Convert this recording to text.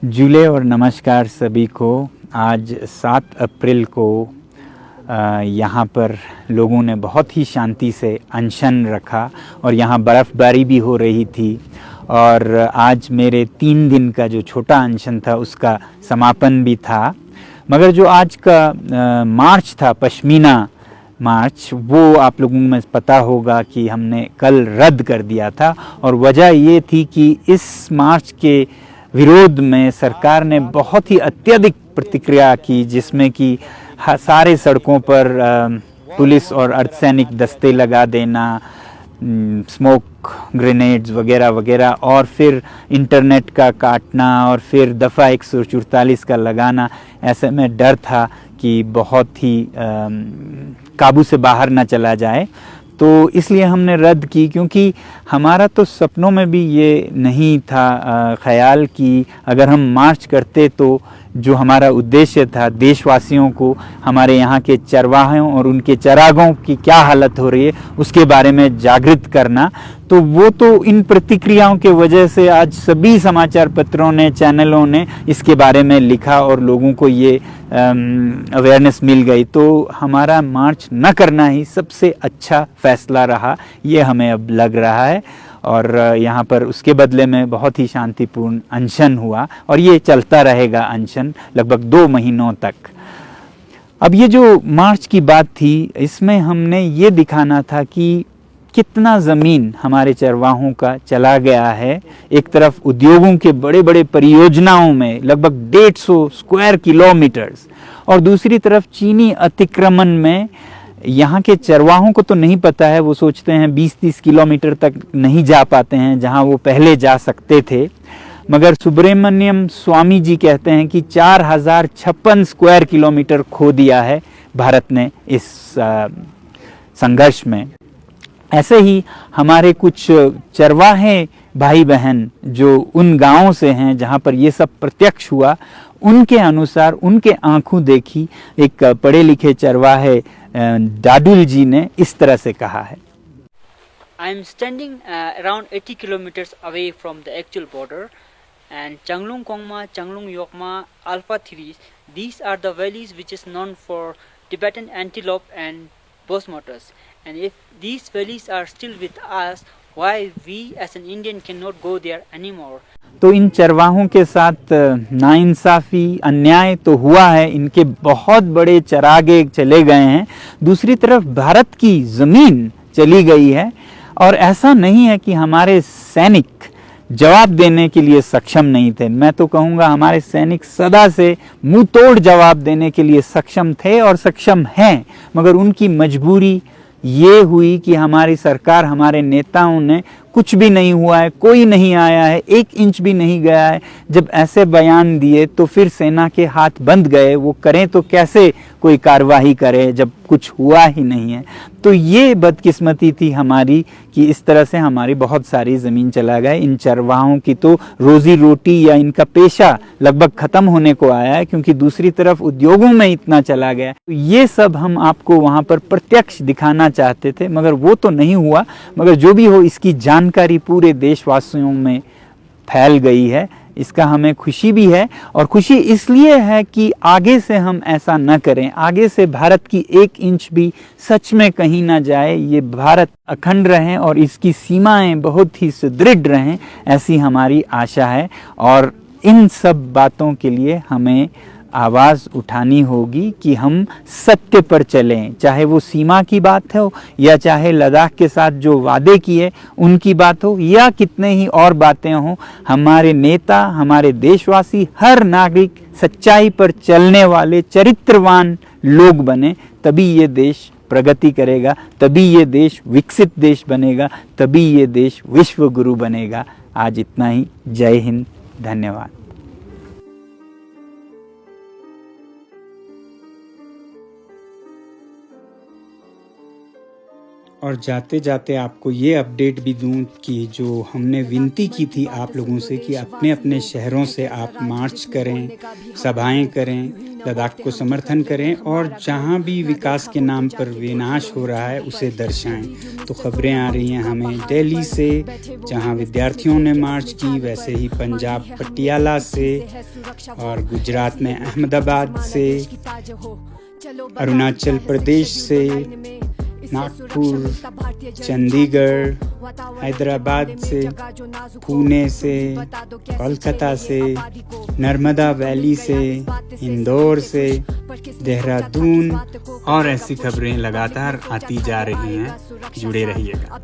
जुले और नमस्कार सभी को। आज 7 अप्रैल को यहाँ पर लोगों ने बहुत ही शांति से अनशन रखा और यहाँ बर्फ़बारी भी हो रही थी। और आज मेरे 3 दिन का जो छोटा अनशन था उसका समापन भी था। मगर जो आज का मार्च था, पश्मीना मार्च, वो आप लोगों में पता होगा कि हमने कल रद्द कर दिया था। और वजह ये थी कि इस मार्च के विरोध में सरकार ने बहुत ही अत्यधिक प्रतिक्रिया की, जिसमें कि सारे सड़कों पर पुलिस और अर्धसैनिक दस्ते लगा देना, स्मोक ग्रेनेड्स वगैरह वगैरह, और फिर इंटरनेट का काटना, और फिर दफ़ा 144 का लगाना। ऐसे में डर था कि बहुत ही काबू से बाहर ना चला जाए, तो इसलिए हमने रद्द की। क्योंकि हमारा तो सपनों में भी ये नहीं था ख्याल कि अगर हम मार्च करते तो जो हमारा उद्देश्य था देशवासियों को, हमारे यहाँ के चरवाहों और उनके चरागाहों की क्या हालत हो रही है उसके बारे में जागृत करना, तो वो तो इन प्रतिक्रियाओं के वजह से आज सभी समाचार पत्रों ने, चैनलों ने इसके बारे में लिखा और लोगों को ये अवेयरनेस मिल गई। तो हमारा मार्च न करना ही सबसे अच्छा फैसला रहा, ये हमें अब लग रहा है। और यहाँ पर उसके बदले में बहुत ही शांतिपूर्ण अनशन हुआ और ये चलता रहेगा अनशन लगभग 2 महीनों तक। अब ये जो मार्च की बात थी, इसमें हमने ये दिखाना था कि कितना ज़मीन हमारे चरवाहों का चला गया है। एक तरफ उद्योगों के बड़े बड़े परियोजनाओं में लगभग 150 स्क्वायर किलोमीटर्स, और दूसरी तरफ चीनी अतिक्रमण में यहाँ के चरवाहों को तो नहीं पता है, वो सोचते हैं 20-30 किलोमीटर तक नहीं जा पाते हैं जहाँ वो पहले जा सकते थे। मगर सुब्रमण्यम स्वामी जी कहते हैं कि 4056 स्क्वायर किलोमीटर खो दिया है भारत ने इस संघर्ष में। ऐसे ही हमारे कुछ चरवाहे भाई बहन जो उन गांवों से हैं जहां पर ये सब प्रत्यक्ष हुआ, उनके अनुसार, उनके आंखों देखी एक पढ़े लिखे चरवाहे डाडुल जी ने इस तरह से कहा है। I am standing around 80 kilometers away from the actual border, and Changlung Kongma, Changlung Yokma, Alpha 3, these are the valleys which is known for Tibetan antelope and bosmotus. And if these valleys are still with us, why we as an Indian cannot go there anymore? तो इन चरवाहों के साथ नाइंसाफ़ी, अन्याय तो हुआ है, इनके बहुत बड़े चरागे चले गए हैं, दूसरी तरफ भारत की ज़मीन चली गई है। और ऐसा नहीं है कि हमारे सैनिक जवाब देने के लिए सक्षम नहीं थे। मैं तो कहूँगा हमारे सैनिक सदा से मुंह तोड़ जवाब देने के लिए सक्षम थे और सक्षम हैं, मगर उनकी मजबूरी ये हुई कि हमारी सरकार, हमारे नेताओं ने कुछ भी नहीं हुआ है, कोई नहीं आया है, 1 इंच भी नहीं गया है, जब ऐसे बयान दिए तो फिर सेना के हाथ बंद गए। वो करें तो कैसे कोई कार्रवाई करे जब कुछ हुआ ही नहीं है। तो ये बदकिस्मती थी हमारी कि इस तरह से हमारी बहुत सारी ज़मीन चला गए। इन चरवाहों की तो रोज़ी रोटी या इनका पेशा लगभग ख़त्म होने को आया है, क्योंकि दूसरी तरफ उद्योगों में इतना चला गया। तो ये सब हम आपको वहाँ पर प्रत्यक्ष दिखाना चाहते थे, मगर वो तो नहीं हुआ। मगर जो भी हो, इसकी जानकारी पूरे देशवासियों में फैल गई है, इसका हमें खुशी भी है। और खुशी इसलिए है कि आगे से हम ऐसा न करें, आगे से भारत की 1 इंच भी सच में कहीं ना जाए, ये भारत अखंड रहें और इसकी सीमाएं बहुत ही सुदृढ़ रहें, ऐसी हमारी आशा है। और इन सब बातों के लिए हमें आवाज़ उठानी होगी कि हम सत्य पर चलें, चाहे वो सीमा की बात हो, या चाहे लद्दाख के साथ जो वादे किए उनकी बात हो, या कितने ही और बातें हों। हमारे नेता, हमारे देशवासी, हर नागरिक सच्चाई पर चलने वाले चरित्रवान लोग बने, तभी ये देश प्रगति करेगा, तभी ये देश विकसित देश बनेगा, तभी ये देश विश्व गुरु बनेगा। आज इतना ही। जय हिंद, धन्यवाद। और जाते जाते आपको ये अपडेट भी दूं कि जो हमने विनती की थी आप लोगों से कि अपने अपने शहरों से आप मार्च करें, सभाएं करें, लद्दाख को समर्थन करें और जहां भी विकास के नाम पर विनाश हो रहा है उसे दर्शाएं। तो खबरें आ रही हैं हमें दिल्ली से, जहां विद्यार्थियों ने मार्च की, वैसे ही पंजाब पटियाला से, और गुजरात में अहमदाबाद से, अरुणाचल प्रदेश से, नागपुर, चंडीगढ़, हैदराबाद से, पुणे से, कोलकाता से, नर्मदा वैली से, इंदौर से, देहरादून, और ऐसी खबरें लगातार आती जा रही हैं। जुड़े रहिएगा।